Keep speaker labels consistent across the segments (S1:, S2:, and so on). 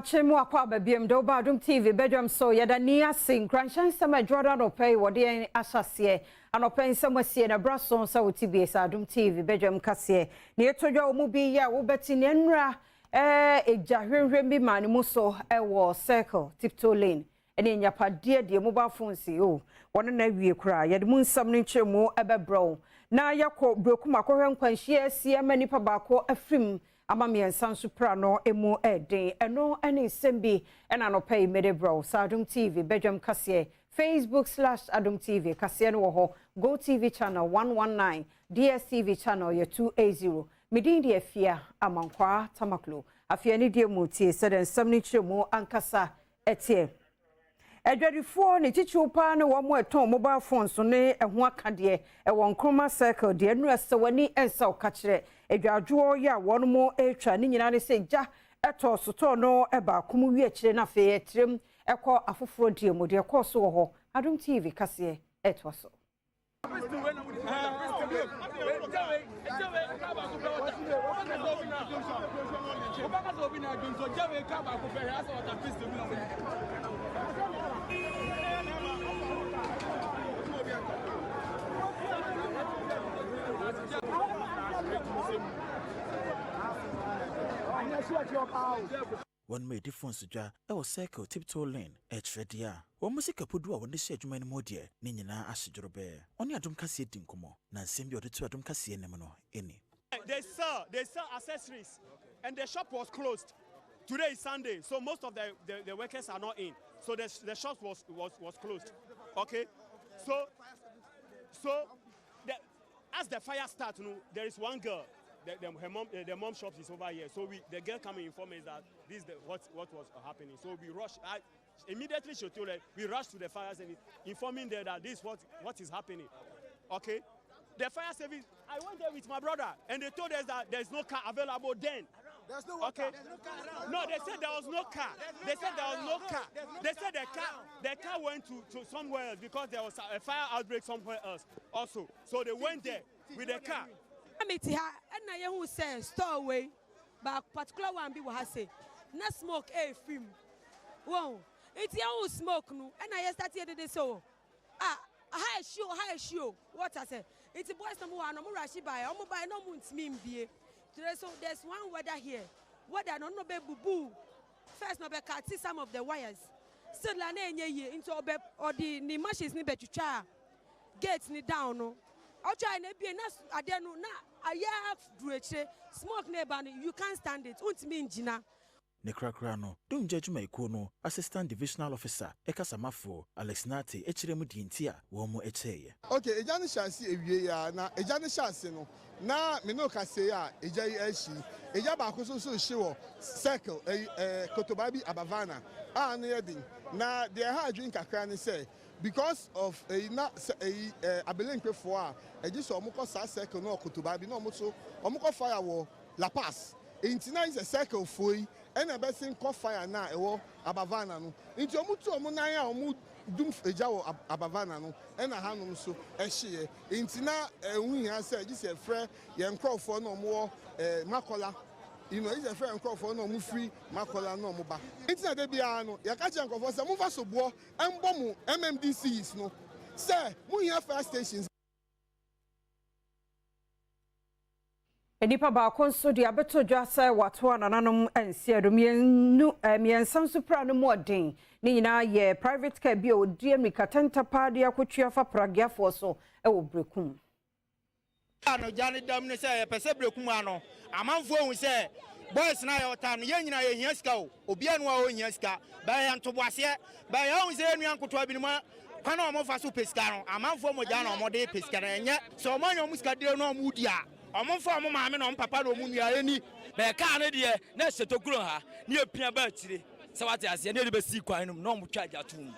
S1: Chemu akwa babiem do Badwam TV Badwam so yada ni ase Nkrumah sama Jordan opay wode asase anopen samwasie na brason sa wotibie sa Adom TV Badwam kase ne etodwa omu bi ya wo beti ne nwra eja hwenhwen bi ma ne mu so wo circle tiptoe lane ene nyapade de mobile phone si o wona na wie kura yade mu nsam ne nkyeremu ebebro na yakọ Berekum akọhwe nkwanhie asie manipa baako afrim amamiensan supra no emu eden eno ene sembi ena no pay medebro sa Adom TV Badwam kase Facebook/Adom TV kase no ho Go TV channel 119 DSTV channel ye 280 midin de afia amankwa tamaklo afia ni de mutie seden samni chemu ankasa etie Edwadifo ne chichupa ne wo mo eton mobile phones ne eho akade e wo Nkrumah circle de enu asewani ensa okakire edwadwo ya won mo etwa ne nyina ne se ja eto soto no eba kum wi akire na fe etrem ekọ afoforo die mo de ekọ so ho Adom TV kase eto so
S2: One may difference ja e circle tiptoe lane etredia wo musika podu a won de hye adwuma ne modie ne nyina ahyedworobe oni Adom kase dinkomo na nsem bi odeto Adom kase enem no eni
S3: they sell accessories and the shop was closed. Today is Sunday, so most of the workers are not in, so the shop was closed. Okay, so as the fire starts, there is one girl. The mom shop is over here, so the girl coming inform us that this is what was happening. So we rushed. Immediately she told us, we rushed to the fire service, informing them that this is what is happening. Okay, the fire service. I went there with my brother, and they told us that there's no car available then.
S4: There's no
S3: okay.
S4: There's no car around.
S3: No, they said there was no car. They said there was no car. They said the car went to somewhere else because there was a fire outbreak somewhere else also. So they went there with the car.
S5: Amiti ha na ye hu say store away ba particular one bi wo ha say na smoke e film wo it ye hu smoke no na ye start ye de so high show what I say it boys number one no mo rush by o mo buy no mo ntimi mbie so there's one weather here weather no be bubu first no be cut some of the wires still la na enye ye into obe or the machines ni betwitwa gates ni down no o try na bie na ade no na aya dueche smoke neighbor you can't stand it untimi njina
S2: Nekrakra no dum judgment iko no assistant divisional officer ekasamafo Alex Nate echiremu dintia wo mo echeye
S4: okay eja ne chance ewie ya na eja ne chance no na me no ka say ya eja echi eja ba ko so hye wo circle kotobabi abavana na yedin na the ha drink kakra ne say because of abelenkefo a eji so omukọ sa circle no kotobabi no omuso omukọ fire wo La Paz intina is a circle foi and a best call fire now abavana no into omutu omunaya omu dum eja wo abavana no and a hanum so ehye intina ehun say this a frɛ ye nkrofo no mo makola you know is a frɛ nkrofo no mo free makola no mo ba intina de bia no ya ka che nkrofo say mo fa sobo embo mu MMDCs no say mo here fire stations.
S1: Enipa ba konso de abeto dwasa wato anananom ensi adomienu miensan supra no modin ni nyina ye private car bi odie mikatenta paade akotua fa pragiafo so wo Berekum
S6: ano jani dam ne say pese Berekum ano amanfo hu say boys na yo ta no ye nyina ye hia sika o obi anu a o hia sika ba ya ntoboase ba ya hu say enu ankoto abinima kwana o mo fa so pesika no amanfo mo jana o mo de pesika na enye so mo anya o musika dire no o mu dia omonfo omo maame no papa no mu nua eni be ka ne de na setokuro ha ne apia ba atire se wate ase ne de be si kwan no no mo twa atum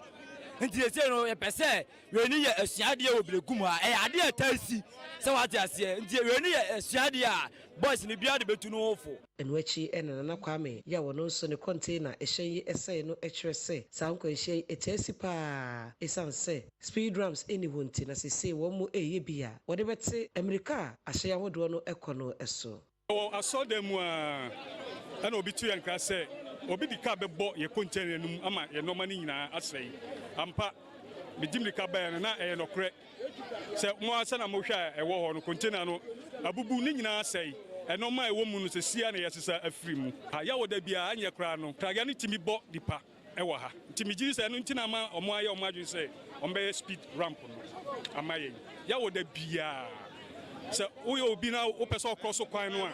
S6: nti ese no ye pese we ni ye asuade e wo Berekum ha e ade atasi se wate ase nti we ni ye asuade a boys ni bia de betu no ofo
S7: enu achi ena na kwame ya wono nso ne container ehyen esai no ehwere se sanko ehyen etasi pa esanse speed ramps eni wonti na sese wo mu eye bia wo de bete America ahye ahodo no ekono eso
S8: I saw them and obi tu yankra say
S3: obi di ka bebo ye container num ama ye no mani nyina asɛe ampa me dimri ka ba na e no kre se mo asa na mo hwa e wo ho no container no abubu ni nyina asɛe eno ma e wo mu no se sia na yesesa afiri mu ha ya wo da bia anye kra no kraga ni timi bo dipa e wo ha timi giri se no ntina ma omo aye omo adwin se ombe speed ramp no amaye ya wo da bia se uyo obi na wo pese cross kwan no a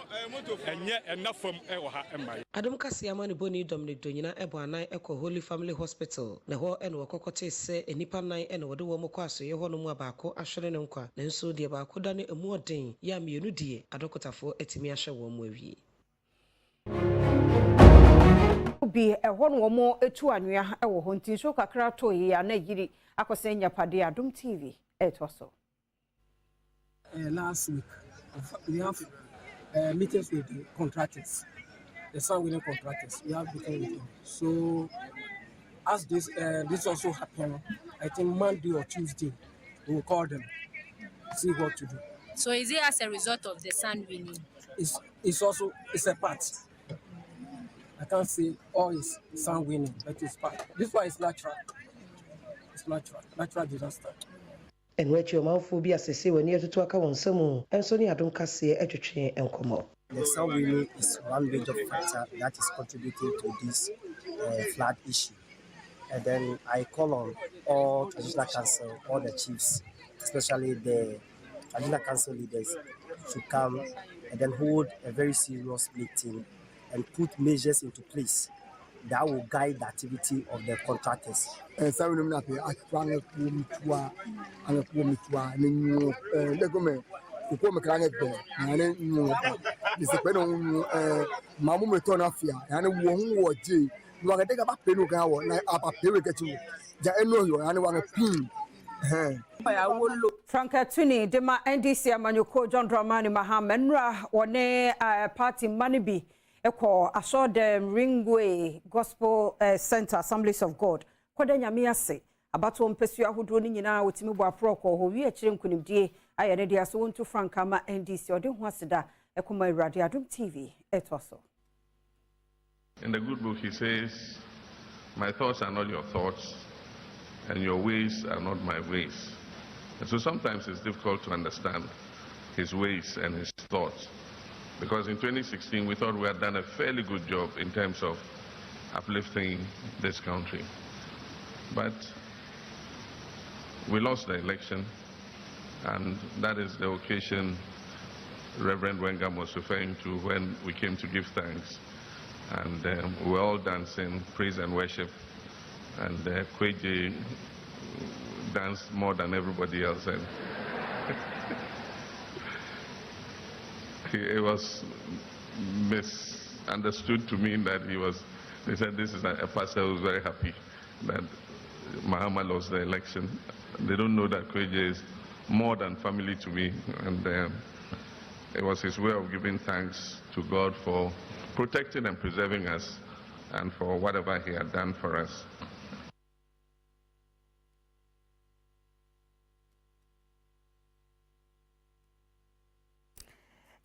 S3: enye enafam e wo ha emma
S7: Adom kase amane boni dom ne donyina ebo anan ekɔ Holy Family Hospital na ho ene wɔkɔkɔte se enipa nan ene wɔde wɔ mo kwaso ye ho no mu abaako ahwere ne nkwa na nso de baako da ne emu ɔden ya mienu die adokotafo etimi ahwɛ wɔ mo awie
S1: bi ɛhɔ no wɔn etu anwea ɛwɔ hɔ nti so kakra to yi ana yiri akɔsɛ nyapade Adom TV ɛtɔ so.
S8: Last week we have meetings with the contractors, the sun-winning contractors. We have meetings with them. So as this also happened, I think Monday or Tuesday we will call them, see what to do.
S9: So is it as a result of the sun winning?
S8: It's also a part. I can't say all is sun winning, but it's part. This one is natural. It's natural disaster.
S7: And what your mouth will be assessed when you to account some and so near Adom kase etwetwe enkomo.
S8: The sun winning is one major factor that is contributing to this flood issue. And then I call on all traditional council, all the chiefs, especially the traditional council leaders, to come and then hold a very serious meeting and put measures into place that will guide the activity of the contractors.
S1: Franka Tuni dema NDC amanyoko John Dramani Mahamenra one party manibi eko asode Ringway Gospel Center Assemblies of God kwada nyame ase abato mpesu ahodo ni nyina wotimi bo aproko ho wi akire nkunimdie ayene dia so wonto Franka ma NDC ode ho aseda ekoma Awurade Adom TV etoso.
S10: In the good book he says, my thoughts are not your thoughts and your ways are not my ways. And so sometimes it's difficult to understand his ways and his thoughts. Because in 2016, we thought we had done a fairly good job in terms of uplifting this country. But we lost the election, and that is the occasion Reverend Wengam was referring to when we came to give thanks. And we were all dancing, praise and worship. And Kweji danced more than everybody else. And it was misunderstood to mean that they said this is a pastor who's very happy that Mahama lost the election. They don't know that Kweji is more than family to me. And it was his way of giving thanks to God for protecting and preserving us and for whatever he had done for us.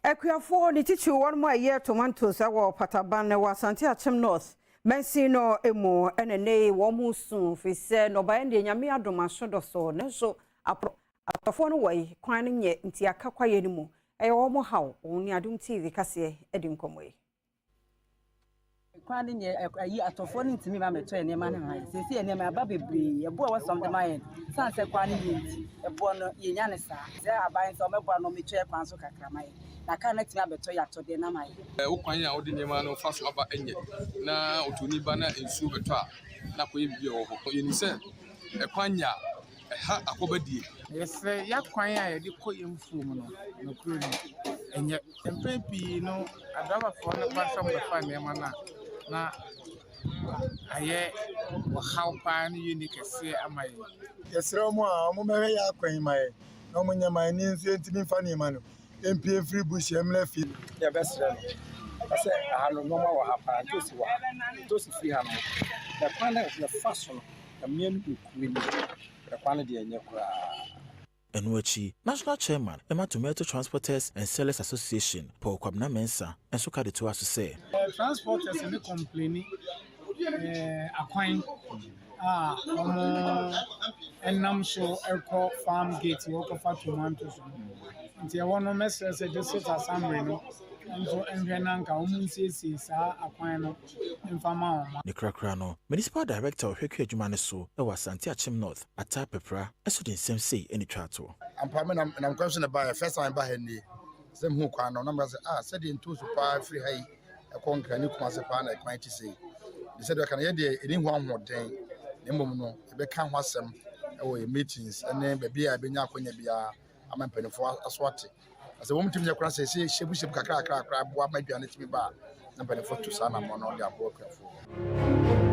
S1: Ekuafo ni tichu one more year tomatoes awo Pataban na Asante Achem North mensi no emu enene wo mu sun fi se no ba ende nyame Adom asodo so ne so atofo no wai kwan nye nti akakwaye ni mu wo mo haw oni Adom TV kase edi nkomoyi
S11: kwan nye ayi atofo ni ntimi ba meto ene ma ne han sesi ene ma aba bebre ebo a wasom de mayen san se kwan ni nti ebo no ye nya ne sa se aban so mebo no meto e kwan so kakra mayen na kan na timi abeto ya to de na mayen
S12: wo kwan ya wo de nyema no fa so aba enye na otoni ba na ensu beto a na koye bi wo ho ye ni se e kwan ya ha akobadie
S13: yes ya kwan ya ye de koye mfuom no kuro ni enye empepi no adaba fo na ba so mfa nyema na aye how pan unique say amaye
S14: yesra mu a mo mewe ya kwan maye no mo nyama ni nsu entimi fa ni ma no empie free bush emle fi
S8: ya besra ase ahalo no ma wa hapa to si free ha no the plan of the fashion the main book we the plan de enye kura
S2: Enuachi, National Chairman, Emma Tomato Transporters and Sellers Association, Paul Kwabna Mensa, and Sukadi to us to say.
S15: Transporters and the complaining, and I'm sure Elko Farm Gate, you walk for tomatoes. And the one message said this is a summary.
S2: Nkrumah, Municipal Director of Berekum Jumaneso, was Santi Achim North, Ata Pepra, as the same say any chatto.
S16: I'm questioning about a first time by Henry. Same who can numbers said in 2 super free high a conquer Nkrumah like mighty say. They said I can hear the anyone more day. Nemono, a become wasam away meetings and then baby I been up when you be a man penny for a swat. As a woman to me, I say, she wish crack, what might be an it me bar, and penny for 2 son, I'm on the work.